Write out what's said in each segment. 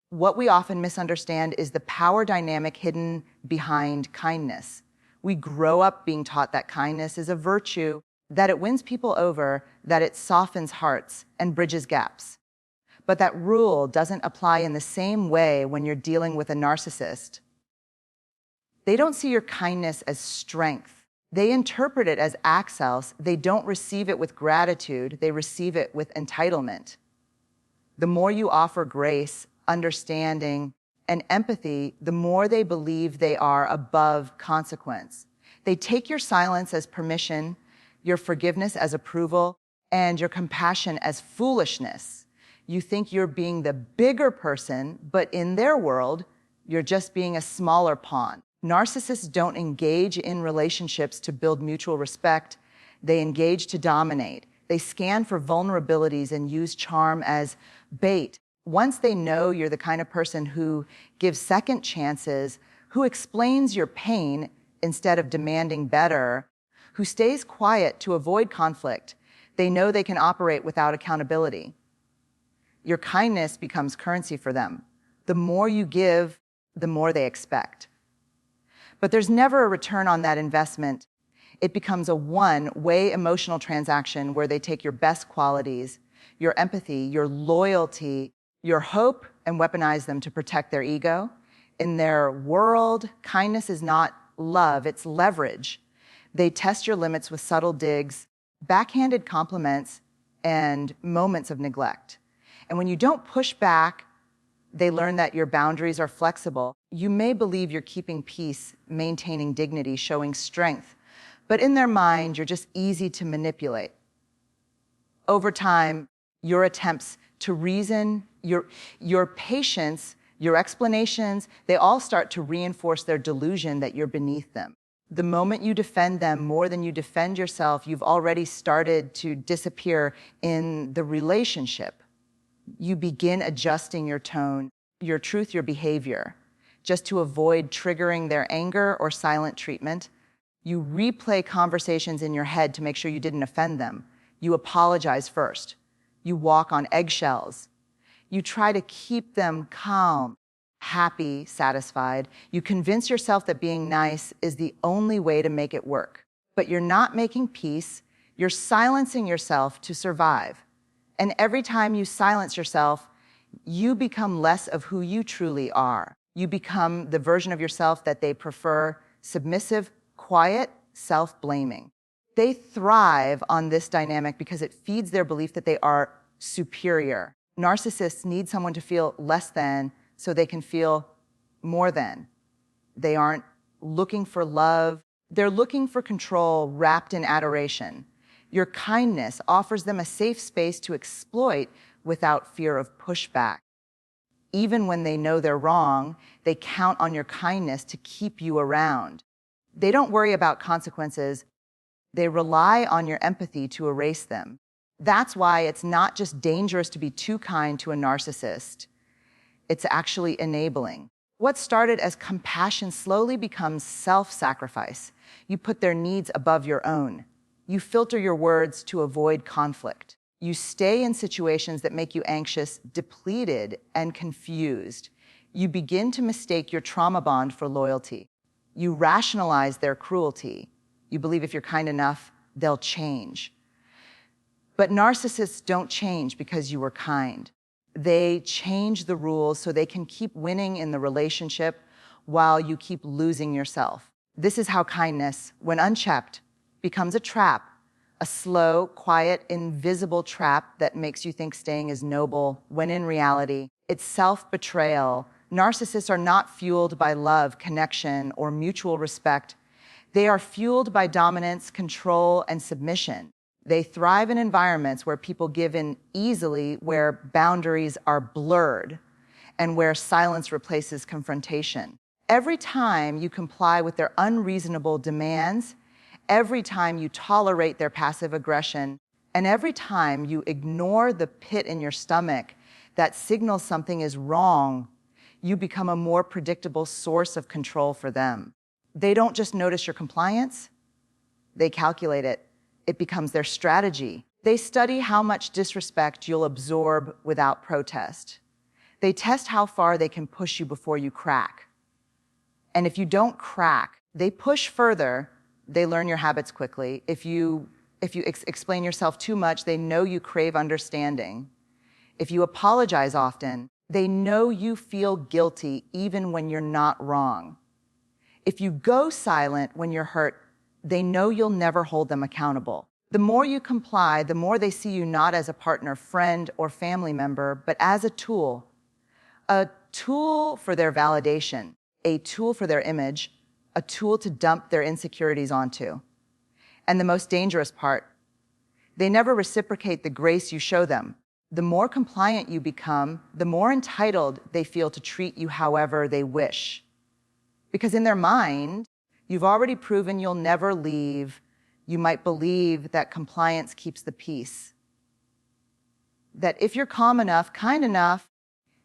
What we often misunderstand is the power dynamic hidden behind kindness. We grow up being taught that kindness is a virtue, that it wins people over, that it softens hearts and bridges gaps. But that rule doesn't apply in the same way when you're dealing with a narcissist. They don't see your kindness as strength. They interpret it as access. They don't receive it with gratitude. They receive it with entitlement. The more you offer grace, understanding, and empathy, the more they believe they are above consequence. They take your silence as permission, your forgiveness as approval, and your compassion as foolishness. You think you're being the bigger person, but in their world, you're just being a smaller pawn. Narcissists don't engage in relationships to build mutual respect. They engage to dominate. They scan for vulnerabilities and use charm as bait. Once they know you're the kind of person who gives second chances, who explains your pain instead of demanding better, who stays quiet to avoid conflict, they know they can operate without accountability. Your kindness becomes currency for them. The more you give, the more they expect. But there's never a return on that investment. It becomes a one-way emotional transaction where they take your best qualities, your empathy, your loyalty, your hope, and weaponize them to protect their ego. In their world, kindness is not love, it's leverage. They test your limits with subtle digs, backhanded compliments, and moments of neglect. And when you don't push back, they learn that your boundaries are flexible. You may believe you're keeping peace, maintaining dignity, showing strength, but in their mind, you're just easy to manipulate. Over time, your attempts to reason, your patience, your explanations, they all start to reinforce their delusion that you're beneath them. The moment you defend them more than you defend yourself, you've already started to disappear in the relationship. You begin adjusting your tone, your truth, your behavior, just to avoid triggering their anger or silent treatment. You replay conversations in your head to make sure you didn't offend them. You apologize first. You walk on eggshells. You try to keep them calm, happy, satisfied. You convince yourself that being nice is the only way to make it work. But you're not making peace. You're silencing yourself to survive. And every time you silence yourself, you become less of who you truly are. You become the version of yourself that they prefer, submissive, quiet, self-blaming. They thrive on this dynamic because it feeds their belief that they are superior. Narcissists need someone to feel less than so they can feel more than. They aren't looking for love. They're looking for control wrapped in adoration. Your kindness offers them a safe space to exploit without fear of pushback. Even when they know they're wrong, they count on your kindness to keep you around. They don't worry about consequences. They rely on your empathy to erase them. That's why it's not just dangerous to be too kind to a narcissist. It's actually enabling. What started as compassion slowly becomes self-sacrifice. You put their needs above your own. You filter your words to avoid conflict. You stay in situations that make you anxious, depleted, and confused. You begin to mistake your trauma bond for loyalty. You rationalize their cruelty. You believe if you're kind enough, they'll change. But narcissists don't change because you were kind. They change the rules so they can keep winning in the relationship while you keep losing yourself. This is how kindness, when unchecked, becomes a trap, a slow, quiet, invisible trap that makes you think staying is noble, when in reality, it's self-betrayal. Narcissists are not fueled by love, connection, or mutual respect. They are fueled by dominance, control, and submission. They thrive in environments where people give in easily, where boundaries are blurred, and where silence replaces confrontation. Every time you comply with their unreasonable demands, every time you tolerate their passive aggression, and every time you ignore the pit in your stomach that signals something is wrong, you become a more predictable source of control for them. They don't just notice your compliance, they calculate it. It becomes their strategy. They study how much disrespect you'll absorb without protest. They test how far they can push you before you crack. And if you don't crack, they push further. They learn your habits quickly. If you explain yourself too much, they know you crave understanding. If you apologize often, they know you feel guilty even when you're not wrong. If you go silent when you're hurt, they know you'll never hold them accountable. The more you comply, the more they see you not as a partner, friend, or family member, but as a tool for their validation, a tool for their image, a tool to dump their insecurities onto. And the most dangerous part, they never reciprocate the grace you show them. The more compliant you become, the more entitled they feel to treat you however they wish. Because in their mind, you've already proven you'll never leave. You might believe that compliance keeps the peace. That if you're calm enough, kind enough,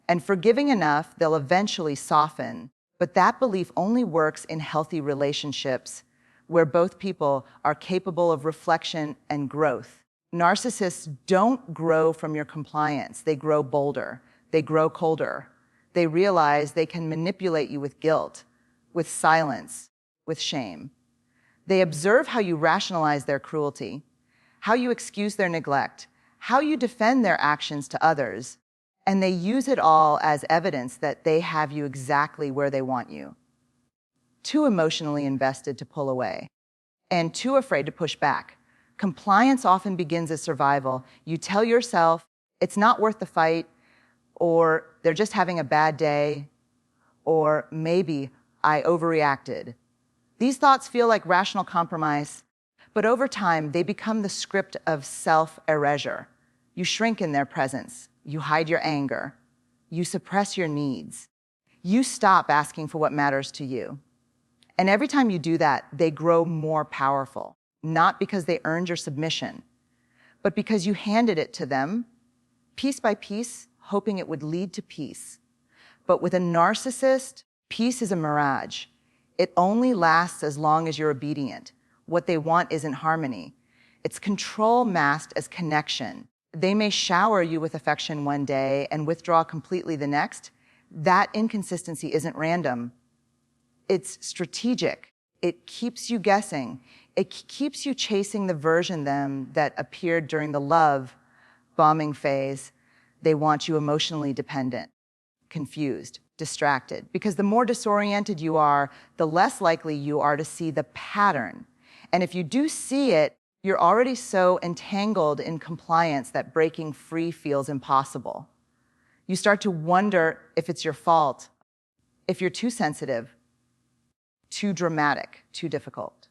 and forgiving enough, they'll eventually soften. But that belief only works in healthy relationships where both people are capable of reflection and growth. Narcissists don't grow from your compliance. They grow bolder. They grow colder. They realize they can manipulate you with guilt, with silence, with shame. They observe how you rationalize their cruelty, how you excuse their neglect, how you defend their actions to others, and they use it all as evidence that they have you exactly where they want you. Too emotionally invested to pull away, and too afraid to push back. Compliance often begins as survival. You tell yourself, it's not worth the fight, or they're just having a bad day, or maybe I overreacted. These thoughts feel like rational compromise, but over time, they become the script of self-erasure. You shrink in their presence. You hide your anger. You suppress your needs. You stop asking for what matters to you. And every time you do that, they grow more powerful, not because they earned your submission, but because you handed it to them, piece by piece, hoping it would lead to peace. But with a narcissist, peace is a mirage. It only lasts as long as you're obedient. What they want isn't harmony. It's control masked as connection. They may shower you with affection one day and withdraw completely the next. That inconsistency isn't random. It's strategic. It keeps you guessing. It keeps you chasing the version of them that appeared during the love bombing phase. They want you emotionally dependent, confused, distracted. Because the more disoriented you are, the less likely you are to see the pattern. And if you do see it, you're already so entangled in compliance that breaking free feels impossible. You start to wonder if it's your fault, if you're too sensitive, too dramatic, too difficult.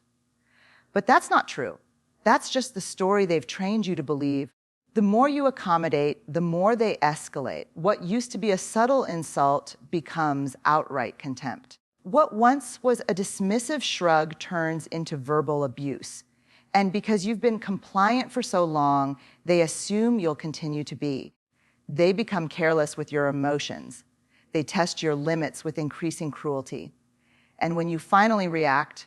But that's not true. That's just the story they've trained you to believe. The more you accommodate, the more they escalate. What used to be a subtle insult becomes outright contempt. What once was a dismissive shrug turns into verbal abuse. And because you've been compliant for so long, they assume you'll continue to be. They become careless with your emotions. They test your limits with increasing cruelty. And when you finally react,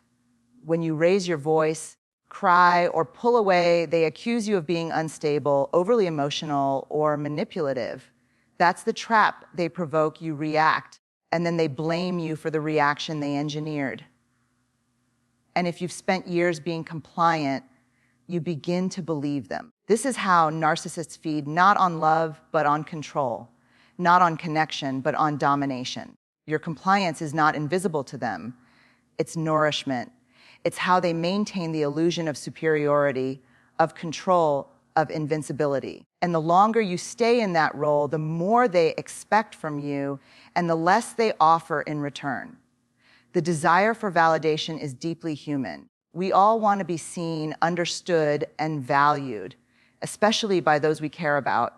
when you raise your voice, cry, or pull away, they accuse you of being unstable, overly emotional, or manipulative. That's the trap they provoke. You react, and then they blame you for the reaction they engineered. And if you've spent years being compliant, you begin to believe them. This is how narcissists feed, not on love, but on control, not on connection, but on domination. Your compliance is not invisible to them. It's nourishment. It's how they maintain the illusion of superiority, of control, of invincibility. And the longer you stay in that role, the more they expect from you, and the less they offer in return. The desire for validation is deeply human. We all want to be seen, understood, and valued, especially by those we care about.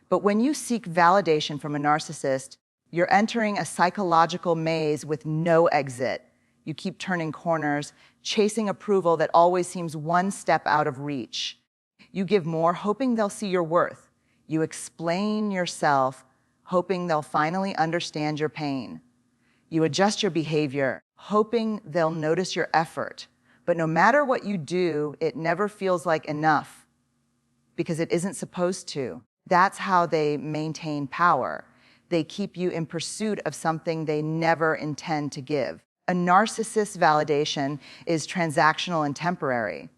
But when you seek validation from a narcissist, you're entering a psychological maze with no exit. You keep turning corners, chasing approval that always seems one step out of reach. You give more, hoping they'll see your worth. You explain yourself, hoping they'll finally understand your pain. You adjust your behavior, hoping they'll notice your effort. But no matter what you do, it never feels like enough, because it isn't supposed to. That's how they maintain power. They keep you in pursuit of something they never intend to give. A narcissist's validation is transactional and temporary.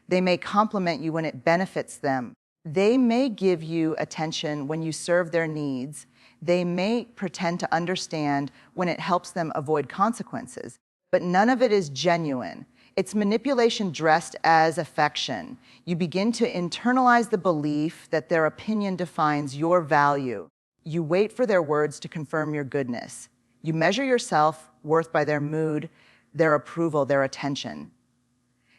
They may compliment you when it benefits them. They may give you attention when you serve their needs. They may pretend to understand when it helps them avoid consequences. But none of it is genuine. It's manipulation dressed as affection. You begin to internalize the belief that their opinion defines your value. You wait for their words to confirm your goodness. You measure your self-worth by their mood, their approval, their attention.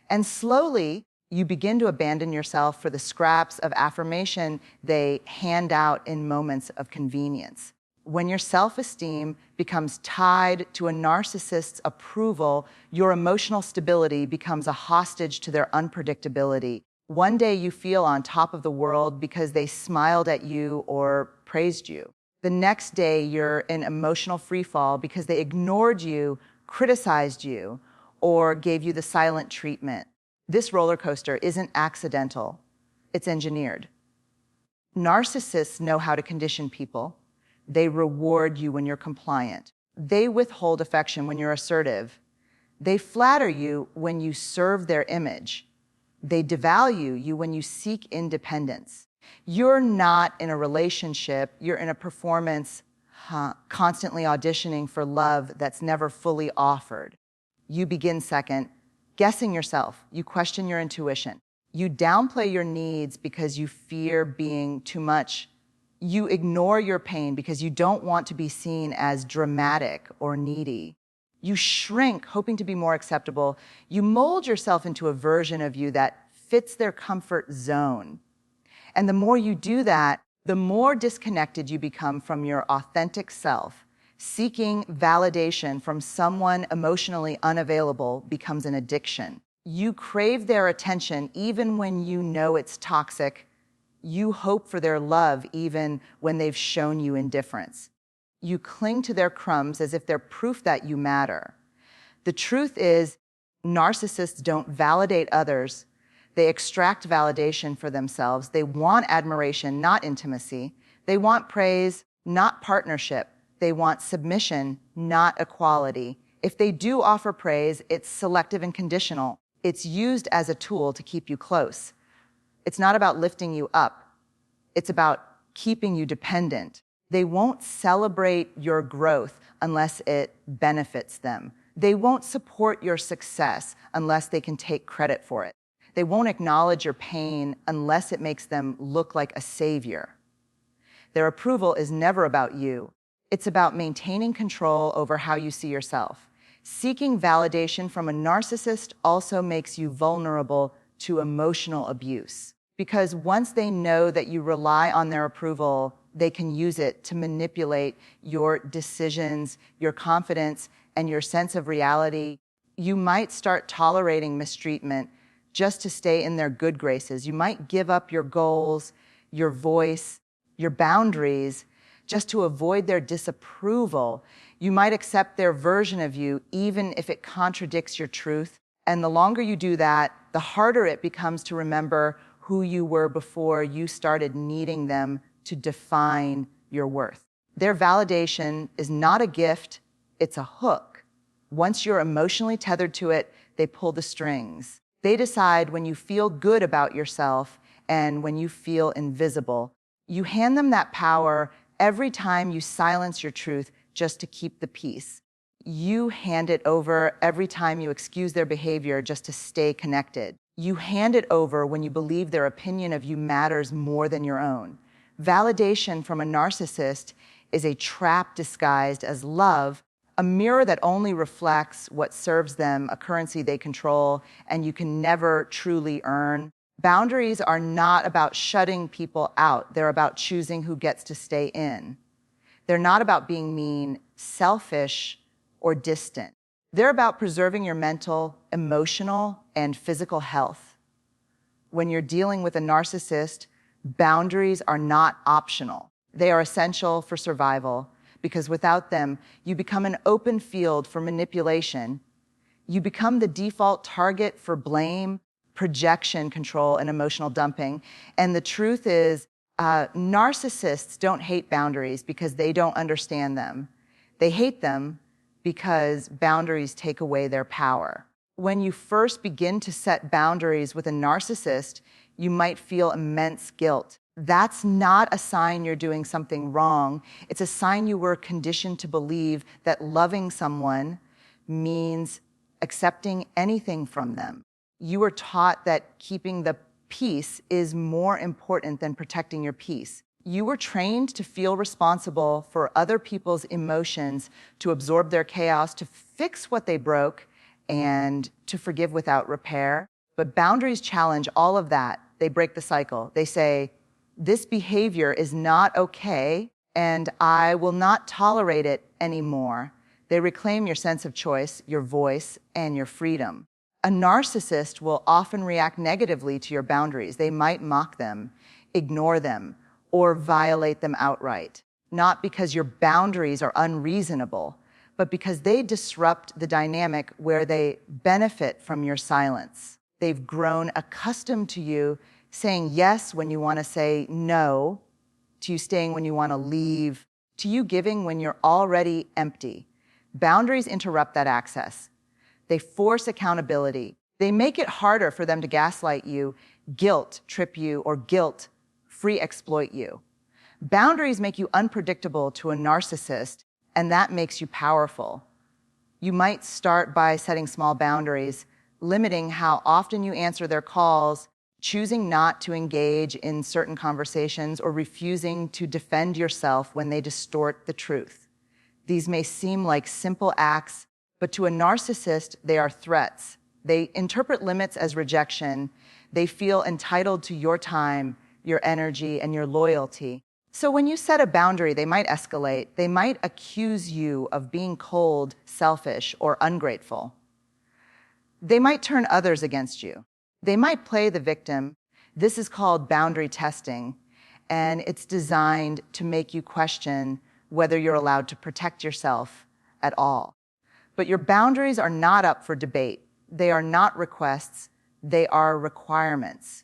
And slowly, you begin to abandon yourself for the scraps of affirmation they hand out in moments of convenience. When your self-esteem becomes tied to a narcissist's approval, your emotional stability becomes a hostage to their unpredictability. One day you feel on top of the world because they smiled at you or praised you. The next day you're in emotional freefall because they ignored you, criticized you, or gave you the silent treatment. This roller coaster isn't accidental, it's engineered. Narcissists know how to condition people. They reward you when you're compliant. They withhold affection when you're assertive. They flatter you when you serve their image. They devalue you when you seek independence. You're not in a relationship, you're in a performance, constantly auditioning for love that's never fully offered. You begin second, guessing yourself. You question your intuition. You downplay your needs because you fear being too much. You ignore your pain because you don't want to be seen as dramatic or needy. You shrink, hoping to be more acceptable. You mold yourself into a version of you that fits their comfort zone. And the more you do that, the more disconnected you become from your authentic self. Seeking validation from someone emotionally unavailable becomes an addiction. You crave their attention even when you know it's toxic. You hope for their love even when they've shown you indifference. You cling to their crumbs as if they're proof that you matter. The truth is, narcissists don't validate others. They extract validation for themselves. They want admiration, not intimacy. They want praise, not partnership. They want submission, not equality. If they do offer praise, it's selective and conditional. It's used as a tool to keep you close. It's not about lifting you up. It's about keeping you dependent. They won't celebrate your growth unless it benefits them. They won't support your success unless they can take credit for it. They won't acknowledge your pain unless it makes them look like a savior. Their approval is never about you. It's about maintaining control over how you see yourself. Seeking validation from a narcissist also makes you vulnerable to emotional abuse. Because once they know that you rely on their approval, they can use it to manipulate your decisions, your confidence, and your sense of reality. You might start tolerating mistreatment just to stay in their good graces. You might give up your goals, your voice, your boundaries, just to avoid their disapproval. You might accept their version of you, even if it contradicts your truth. And the longer you do that, the harder it becomes to remember who you were before you started needing them to define your worth. Their validation is not a gift, it's a hook. Once you're emotionally tethered to it, they pull the strings. They decide when you feel good about yourself and when you feel invisible. You hand them that power every time you silence your truth just to keep the peace. You hand it over every time you excuse their behavior just to stay connected. You hand it over when you believe their opinion of you matters more than your own. Validation from a narcissist is a trap disguised as love, a mirror that only reflects what serves them, a currency they control, and you can never truly earn. Boundaries are not about shutting people out. They're about choosing who gets to stay in. They're not about being mean, selfish, or distant. They're about preserving your mental, emotional, and physical health. When you're dealing with a narcissist, boundaries are not optional. They are essential for survival, because without them, you become an open field for manipulation. You become the default target for blame, projection control, and emotional dumping. And the truth is, Narcissists don't hate boundaries because they don't understand them. They hate them because boundaries take away their power. When you first begin to set boundaries with a narcissist, you might feel immense guilt. That's not a sign you're doing something wrong. It's a sign you were conditioned to believe that loving someone means accepting anything from them. You were taught that keeping the peace is more important than protecting your peace. You were trained to feel responsible for other people's emotions, to absorb their chaos, to fix what they broke, and to forgive without repair. But boundaries challenge all of that. They break the cycle. They say, this behavior is not okay, and I will not tolerate it anymore. They reclaim your sense of choice, your voice, and your freedom. A narcissist will often react negatively to your boundaries. They might mock them, ignore them, or violate them outright. Not because your boundaries are unreasonable, but because they disrupt the dynamic where they benefit from your silence. They've grown accustomed to you saying yes when you want to say no, to you staying when you want to leave, to you giving when you're already empty. Boundaries interrupt that access. They force accountability. They make it harder for them to gaslight you, guilt trip you, or guilt free exploit you. Boundaries make you unpredictable to a narcissist, and that makes you powerful. You might start by setting small boundaries, limiting how often you answer their calls, choosing not to engage in certain conversations, or refusing to defend yourself when they distort the truth. These may seem like simple acts, but to a narcissist, they are threats. They interpret limits as rejection. They feel entitled to your time, your energy, and your loyalty. So when you set a boundary, they might escalate. They might accuse you of being cold, selfish, or ungrateful. They might turn others against you. They might play the victim. This is called boundary testing, and it's designed to make you question whether you're allowed to protect yourself at all. But your boundaries are not up for debate. They are not requests. They are requirements.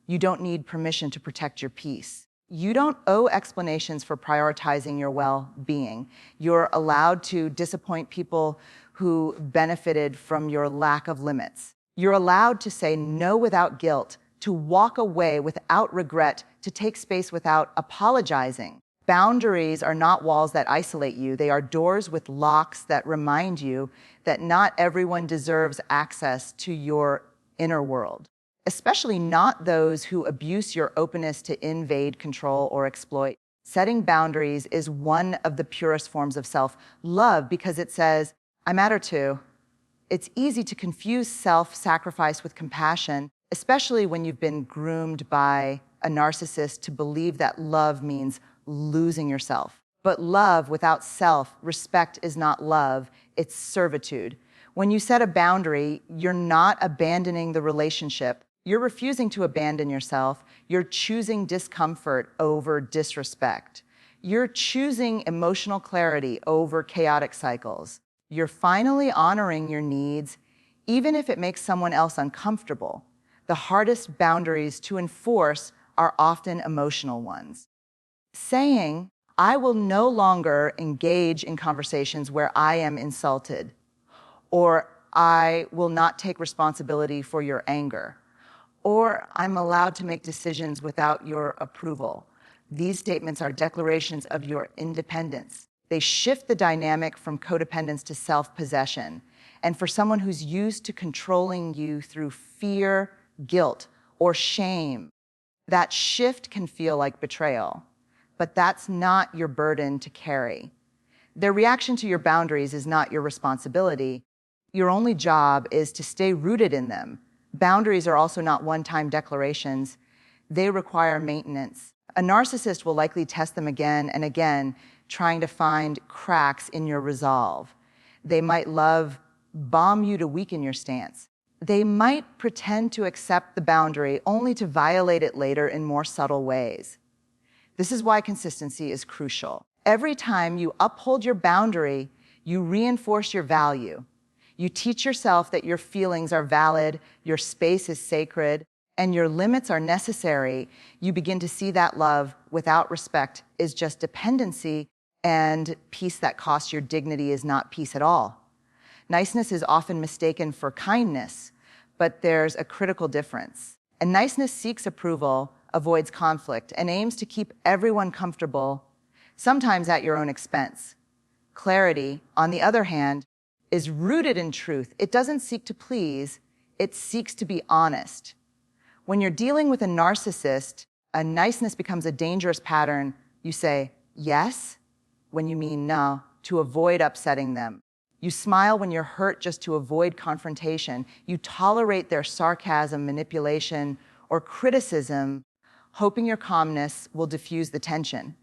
You don't need permission to protect your peace. You don't owe explanations for prioritizing your well-being. You're allowed to disappoint people who benefited from your lack of limits. You're allowed to say no without guilt, to walk away without regret, to take space without apologizing. Boundaries are not walls that isolate you. They are doors with locks that remind you that not everyone deserves access to your inner world, especially not those who abuse your openness to invade, control, or exploit. Setting boundaries is one of the purest forms of self-love because it says, I matter too. It's easy to confuse self-sacrifice with compassion, especially when you've been groomed by a narcissist to believe that love means losing yourself. But love without self-respect is not love, it's servitude. When you set a boundary, you're not abandoning the relationship. You're refusing to abandon yourself. You're choosing discomfort over disrespect. You're choosing emotional clarity over chaotic cycles. You're finally honoring your needs, even if it makes someone else uncomfortable. The hardest boundaries to enforce are often emotional ones. Saying, I will no longer engage in conversations where I am insulted, or I will not take responsibility for your anger, or I'm allowed to make decisions without your approval. These statements are declarations of your independence. They shift the dynamic from codependence to self-possession. And for someone who's used to controlling you through fear, guilt, or shame, that shift can feel like betrayal. But that's not your burden to carry. Their reaction to your boundaries is not your responsibility. Your only job is to stay rooted in them. Boundaries are also not one-time declarations. They require maintenance. A narcissist will likely test them again and again, trying to find cracks in your resolve. They might love bomb you to weaken your stance. They might pretend to accept the boundary only to violate it later in more subtle ways. This is why consistency is crucial. Every time you uphold your boundary, you reinforce your value. You teach yourself that your feelings are valid, your space is sacred, and your limits are necessary, you begin to see that love without respect is just dependency, and peace that costs your dignity is not peace at all. Niceness is often mistaken for kindness, but there's a critical difference. And niceness seeks approval, avoids conflict, and aims to keep everyone comfortable, sometimes at your own expense. Clarity, on the other hand, is rooted in truth. It doesn't seek to please, it seeks to be honest. When you're dealing with a narcissist, a niceness becomes a dangerous pattern. You say yes when you mean no, to avoid upsetting them. You smile when you're hurt just to avoid confrontation. You tolerate their sarcasm, manipulation, or criticism, hoping your calmness will diffuse the tension.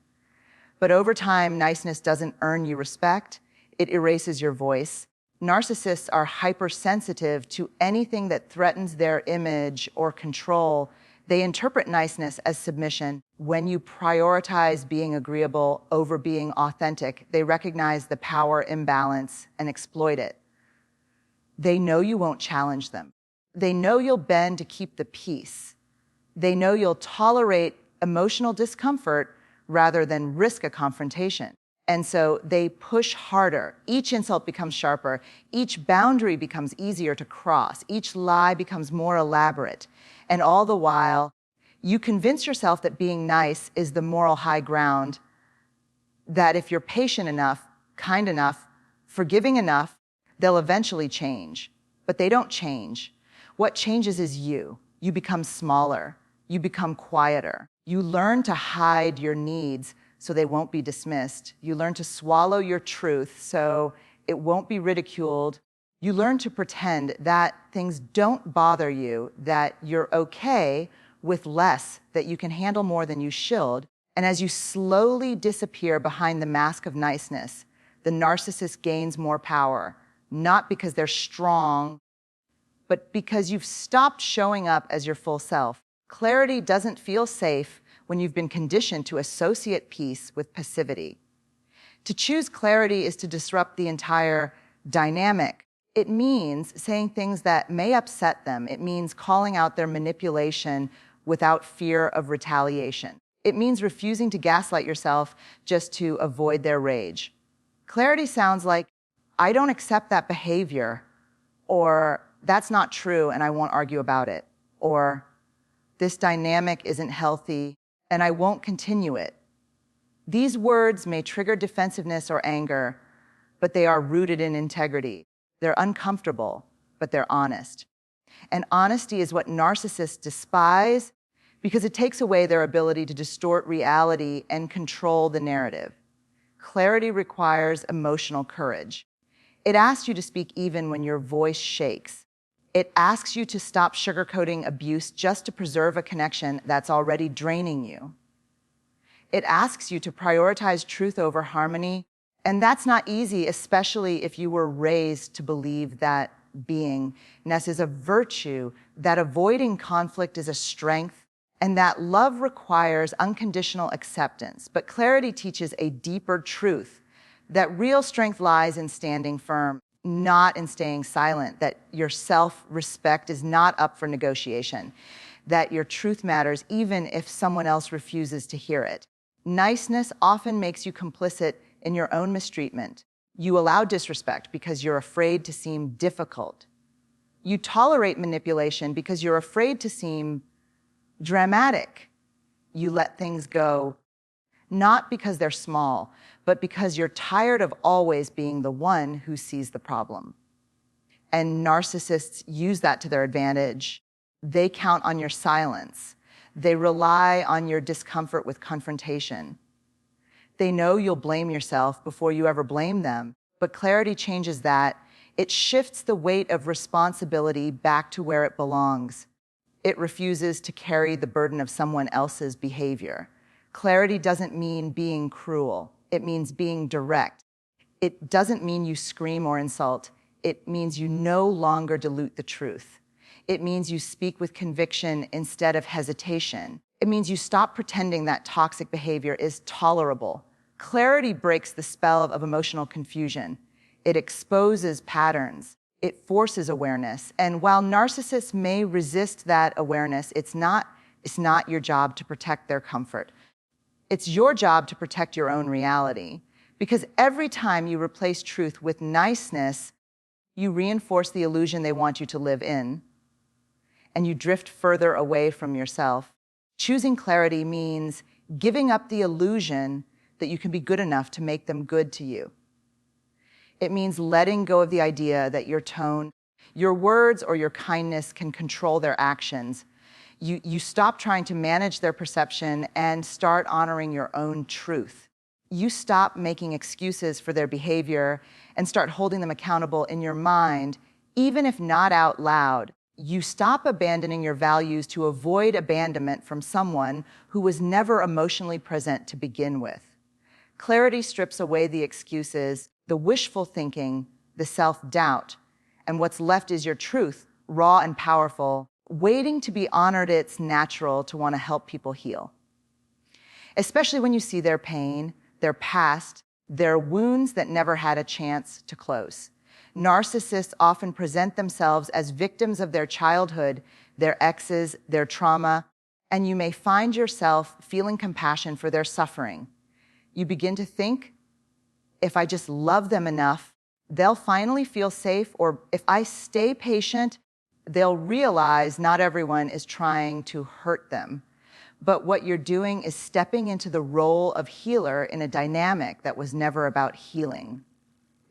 But over time, niceness doesn't earn you respect, it erases your voice. Narcissists are hypersensitive to anything that threatens their image or control. They interpret niceness as submission. When you prioritize being agreeable over being authentic, they recognize the power imbalance and exploit it. They know you won't challenge them. They know you'll bend to keep the peace. They know you'll tolerate emotional discomfort rather than risk a confrontation. And so they push harder. Each insult becomes sharper. Each boundary becomes easier to cross. Each lie becomes more elaborate. And all the while, you convince yourself that being nice is the moral high ground, that if you're patient enough, kind enough, forgiving enough, they'll eventually change. But they don't change. What changes is you. You become smaller. You become quieter. You learn to hide your needs so they won't be dismissed. You learn to swallow your truth so it won't be ridiculed. You learn to pretend that things don't bother you, that you're okay with less, that you can handle more than you should. And as you slowly disappear behind the mask of niceness, the narcissist gains more power, not because they're strong, but because you've stopped showing up as your full self. Clarity doesn't feel safe when you've been conditioned to associate peace with passivity. To choose clarity is to disrupt the entire dynamic. It means saying things that may upset them. It means calling out their manipulation without fear of retaliation. It means refusing to gaslight yourself just to avoid their rage. Clarity sounds like, I don't accept that behavior, or that's not true and I won't argue about it, or this dynamic isn't healthy and I won't continue it. These words may trigger defensiveness or anger, but they are rooted in integrity. They're uncomfortable, but they're honest. And honesty is what narcissists despise because it takes away their ability to distort reality and control the narrative. Clarity requires emotional courage. It asks you to speak even when your voice shakes. It asks you to stop sugarcoating abuse just to preserve a connection that's already draining you. It asks you to prioritize truth over harmony, and that's not easy, especially if you were raised to believe that beingness is a virtue, that avoiding conflict is a strength, and that love requires unconditional acceptance. But clarity teaches a deeper truth, that real strength lies in standing firm, not in staying silent, that your self-respect is not up for negotiation, that your truth matters even if someone else refuses to hear it. Niceness often makes you complicit in your own mistreatment. You allow disrespect because you're afraid to seem difficult. You tolerate manipulation because you're afraid to seem dramatic. You let things go, not because they're small, but because you're tired of always being the one who sees the problem. And narcissists use that to their advantage. They count on your silence. They rely on your discomfort with confrontation. They know you'll blame yourself before you ever blame them, but clarity changes that. It shifts the weight of responsibility back to where it belongs. It refuses to carry the burden of someone else's behavior. Clarity doesn't mean being cruel. It means being direct. It doesn't mean you scream or insult. It means you no longer dilute the truth. It means you speak with conviction instead of hesitation. It means you stop pretending that toxic behavior is tolerable. Clarity breaks the spell of emotional confusion. It exposes patterns. It forces awareness. And while narcissists may resist that awareness, it's not your job to protect their comfort. It's your job to protect your own reality. Because every time you replace truth with niceness, you reinforce the illusion they want you to live in, and you drift further away from yourself. Choosing clarity means giving up the illusion that you can be good enough to make them good to you. It means letting go of the idea that your tone, your words, or your kindness can control their actions. You stop trying to manage their perception and start honoring your own truth. You stop making excuses for their behavior and start holding them accountable in your mind, even if not out loud. You stop abandoning your values to avoid abandonment from someone who was never emotionally present to begin with. Clarity strips away the excuses, the wishful thinking, the self-doubt, and what's left is your truth, raw and powerful, waiting to be honored. It's natural to want to help people heal, especially when you see their pain, their past, their wounds that never had a chance to close. Narcissists often present themselves as victims of their childhood, their exes, their trauma, and you may find yourself feeling compassion for their suffering. You begin to think, if I just love them enough, they'll finally feel safe, or if I stay patient, they'll realize not everyone is trying to hurt them. But what you're doing is stepping into the role of healer in a dynamic that was never about healing.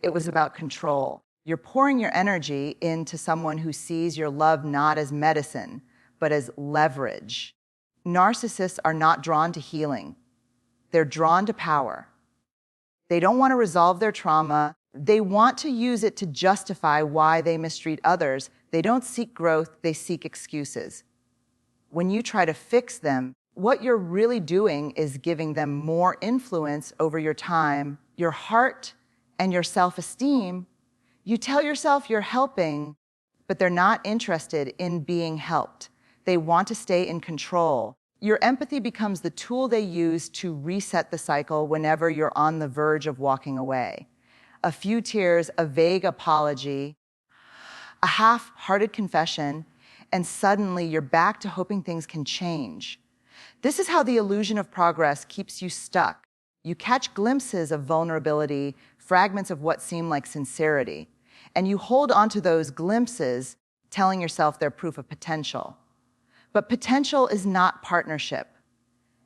It was about control. You're pouring your energy into someone who sees your love not as medicine, but as leverage. Narcissists are not drawn to healing. They're drawn to power. They don't want to resolve their trauma. They want to use it to justify why they mistreat others. They don't seek growth, they seek excuses. When you try to fix them, what you're really doing is giving them more influence over your time, your heart, and your self-esteem. You tell yourself you're helping, but they're not interested in being helped. They want to stay in control. Your empathy becomes the tool they use to reset the cycle whenever you're on the verge of walking away. A few tears, a vague apology, a half-hearted confession, and suddenly you're back to hoping things can change. This is how the illusion of progress keeps you stuck. You catch glimpses of vulnerability, fragments of what seem like sincerity, and you hold onto those glimpses, telling yourself they're proof of potential. But potential is not partnership,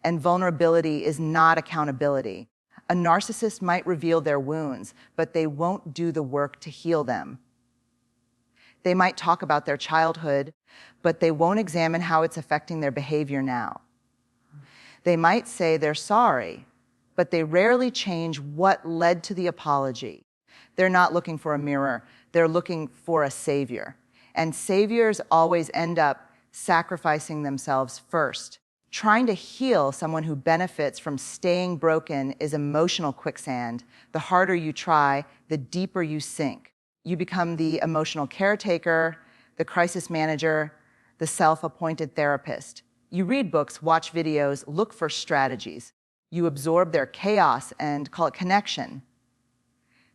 and vulnerability is not accountability. A narcissist might reveal their wounds, but they won't do the work to heal them. They might talk about their childhood, but they won't examine how it's affecting their behavior now. They might say they're sorry, but they rarely change what led to the apology. They're not looking for a mirror, they're looking for a savior. And saviors always end up sacrificing themselves first. Trying to heal someone who benefits from staying broken is emotional quicksand. The harder you try, the deeper you sink. You become the emotional caretaker, the crisis manager, the self-appointed therapist. You read books, watch videos, look for strategies. You absorb their chaos and call it connection.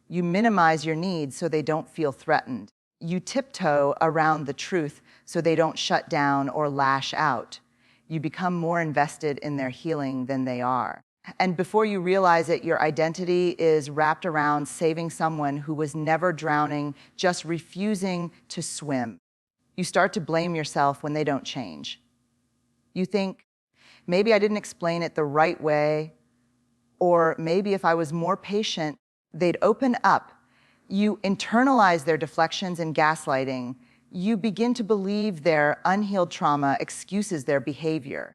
You minimize your needs so they don't feel threatened. You tiptoe around the truth so they don't shut down or lash out. You become more invested in their healing than they are. And before you realize it, your identity is wrapped around saving someone who was never drowning, just refusing to swim. You start to blame yourself when they don't change. You think, maybe I didn't explain it the right way, or maybe if I was more patient, they'd open up. You internalize their deflections and gaslighting. You begin to believe their unhealed trauma excuses their behavior.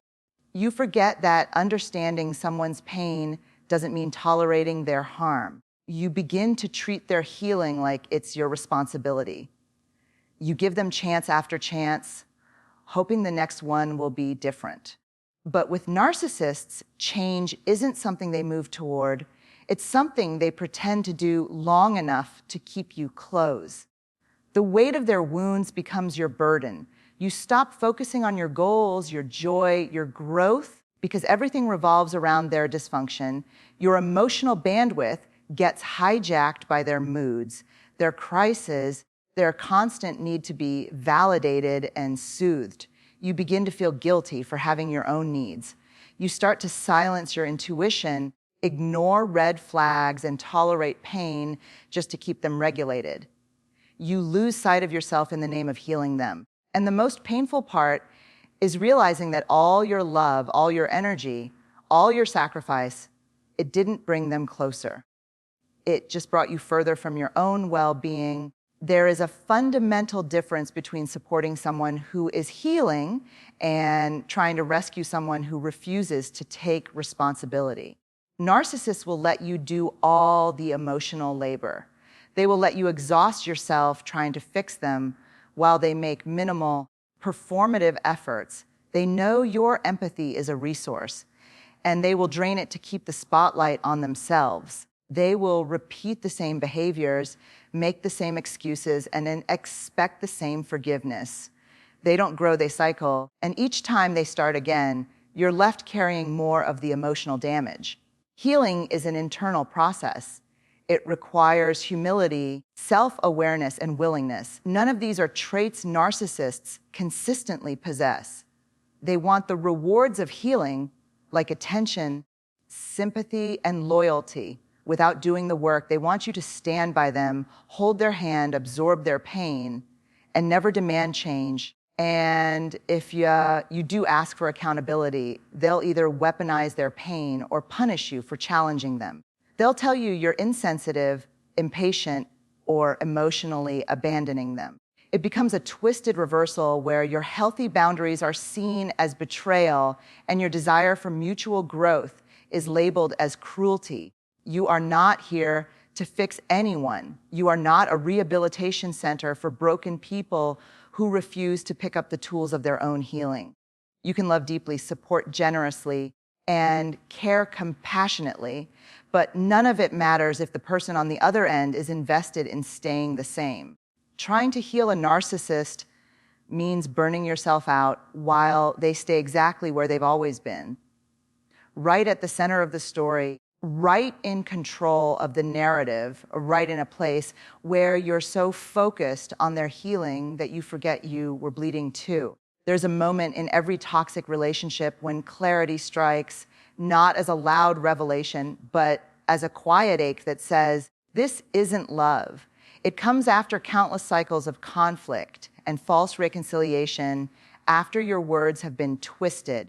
You forget that understanding someone's pain doesn't mean tolerating their harm. You begin to treat their healing like it's your responsibility. You give them chance after chance, hoping the next one will be different. But with narcissists, change isn't something they move toward. It's something they pretend to do long enough to keep you close. The weight of their wounds becomes your burden. You stop focusing on your goals, your joy, your growth, because everything revolves around their dysfunction. Your emotional bandwidth gets hijacked by their moods, their crises, their constant need to be validated and soothed. You begin to feel guilty for having your own needs. You start to silence your intuition, ignore red flags, and tolerate pain just to keep them regulated. You lose sight of yourself in the name of healing them. And the most painful part is realizing that all your love, all your energy, all your sacrifice, it didn't bring them closer. It just brought you further from your own well-being. There is a fundamental difference between supporting someone who is healing and trying to rescue someone who refuses to take responsibility. Narcissists will let you do all the emotional labor. They will let you exhaust yourself trying to fix them while they make minimal, performative efforts. They know your empathy is a resource, and they will drain it to keep the spotlight on themselves. They will repeat the same behaviors, make the same excuses, and then expect the same forgiveness. They don't grow, they cycle. And each time they start again, you're left carrying more of the emotional damage. Healing is an internal process. It requires humility, self-awareness, and willingness. None of these are traits narcissists consistently possess. They want the rewards of healing, like attention, sympathy, and loyalty, without doing the work. They want you to stand by them, hold their hand, absorb their pain, and never demand change. And if you do ask for accountability, they'll either weaponize their pain or punish you for challenging them. They'll tell you you're insensitive, impatient, or emotionally abandoning them. It becomes a twisted reversal where your healthy boundaries are seen as betrayal and your desire for mutual growth is labeled as cruelty. You are not here to fix anyone. You are not a rehabilitation center for broken people who refuse to pick up the tools of their own healing. You can love deeply, support generously, and care compassionately, but none of it matters if the person on the other end is invested in staying the same. Trying to heal a narcissist means burning yourself out while they stay exactly where they've always been, right at the center of the story, right in control of the narrative, right in a place where you're so focused on their healing that you forget you were bleeding too. There's a moment in every toxic relationship when clarity strikes, not as a loud revelation, but as a quiet ache that says, this isn't love. It comes after countless cycles of conflict and false reconciliation, after your words have been twisted,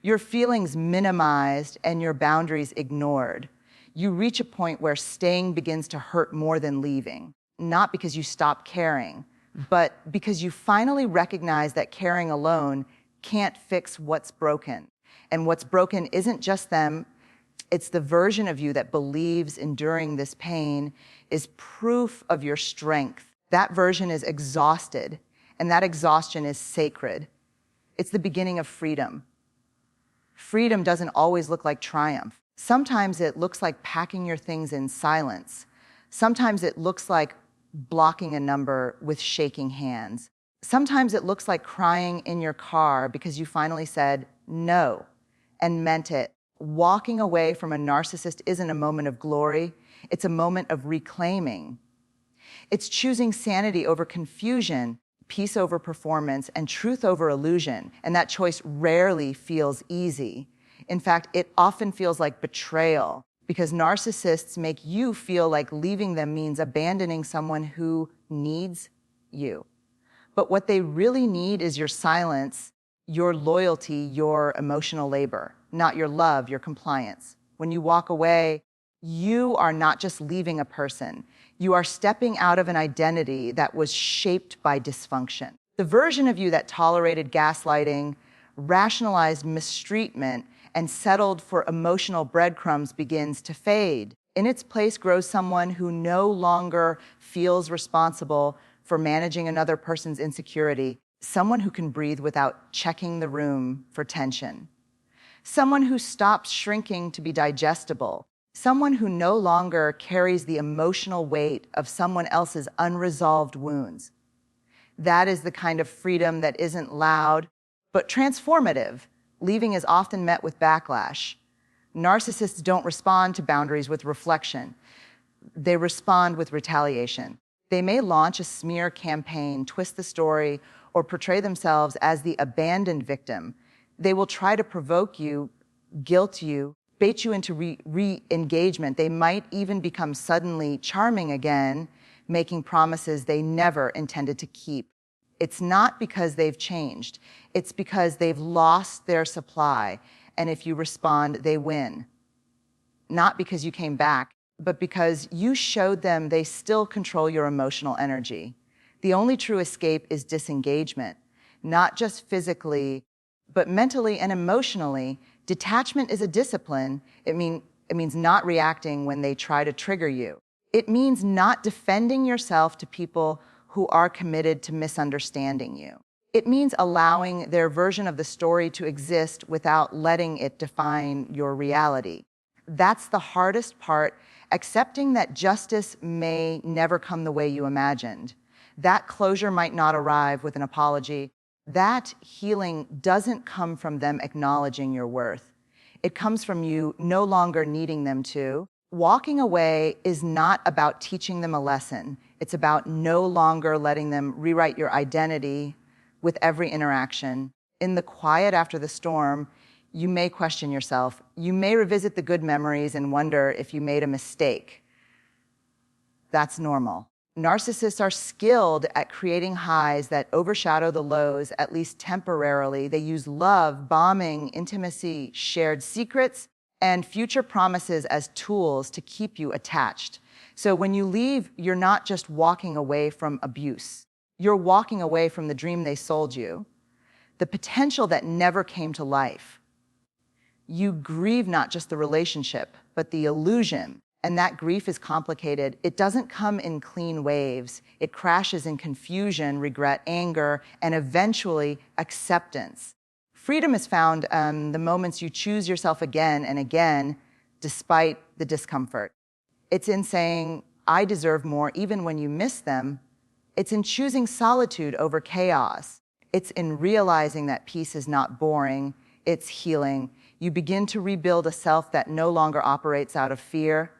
your feelings minimized, and your boundaries ignored. You reach a point where staying begins to hurt more than leaving, not because you stop caring, but because you finally recognize that caring alone can't fix what's broken. And what's broken isn't just them, it's the version of you that believes enduring this pain is proof of your strength. That version is exhausted, and that exhaustion is sacred. It's the beginning of freedom. Freedom doesn't always look like triumph. Sometimes it looks like packing your things in silence. Sometimes it looks like blocking a number with shaking hands. Sometimes it looks like crying in your car because you finally said no and meant it. Walking away from a narcissist isn't a moment of glory. It's a moment of reclaiming. It's choosing sanity over confusion, peace over performance, and truth over illusion. And that choice rarely feels easy. In fact, it often feels like betrayal, because narcissists make you feel like leaving them means abandoning someone who needs you. But what they really need is your silence, your loyalty, your emotional labor, not your love, your compliance. When you walk away, you are not just leaving a person. You are stepping out of an identity that was shaped by dysfunction. The version of you that tolerated gaslighting, rationalized mistreatment, and settled for emotional breadcrumbs begins to fade. In its place grows someone who no longer feels responsible for managing another person's insecurity, someone who can breathe without checking the room for tension, someone who stops shrinking to be digestible, someone who no longer carries the emotional weight of someone else's unresolved wounds. That is the kind of freedom that isn't loud, but transformative. Leaving is often met with backlash. Narcissists don't respond to boundaries with reflection. They respond with retaliation. They may launch a smear campaign, twist the story, or portray themselves as the abandoned victim. They will try to provoke you, guilt you, bait you into re-engagement. They might even become suddenly charming again, making promises they never intended to keep. It's not because they've changed. It's because they've lost their supply. And if you respond, they win. Not because you came back, but because you showed them they still control your emotional energy. The only true escape is disengagement, not just physically, but mentally and emotionally. Detachment is a discipline. It means not reacting when they try to trigger you. It means not defending yourself to people who are committed to misunderstanding you. It means allowing their version of the story to exist without letting it define your reality. That's the hardest part, accepting that justice may never come the way you imagined. That closure might not arrive with an apology. That healing doesn't come from them acknowledging your worth. It comes from you no longer needing them to. Walking away is not about teaching them a lesson. It's about no longer letting them rewrite your identity with every interaction. In the quiet after the storm, you may question yourself. You may revisit the good memories and wonder if you made a mistake. That's normal. Narcissists are skilled at creating highs that overshadow the lows, at least temporarily. They use love, bombing, intimacy, shared secrets, and future promises as tools to keep you attached. So when you leave, you're not just walking away from abuse. You're walking away from the dream they sold you, the potential that never came to life. You grieve not just the relationship, but the illusion. And that grief is complicated. It doesn't come in clean waves. It crashes in confusion, regret, anger, and eventually acceptance. Freedom is found the moments you choose yourself again and again, despite the discomfort. It's in saying, I deserve more, even when you miss them. It's in choosing solitude over chaos. It's in realizing that peace is not boring, it's healing. You begin to rebuild a self that no longer operates out of fear,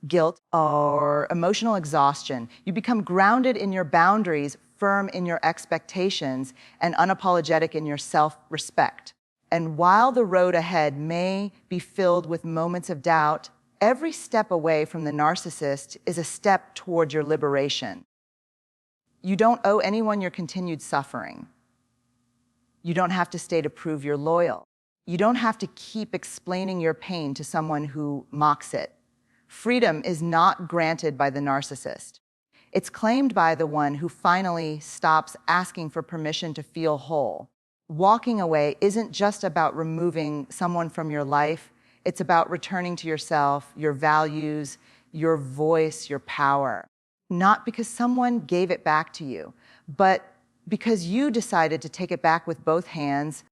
guilt, or emotional exhaustion. You become grounded in your boundaries, firm in your expectations, and unapologetic in your self-respect. And while the road ahead may be filled with moments of doubt, every step away from the narcissist is a step toward your liberation. You don't owe anyone your continued suffering. You don't have to stay to prove you're loyal. You don't have to keep explaining your pain to someone who mocks it. Freedom is not granted by the narcissist. It's claimed by the one who finally stops asking for permission to feel whole. Walking away isn't just about removing someone from your life. It's about returning to yourself, your values, your voice, your power. Not because someone gave it back to you, but because you decided to take it back with both hands,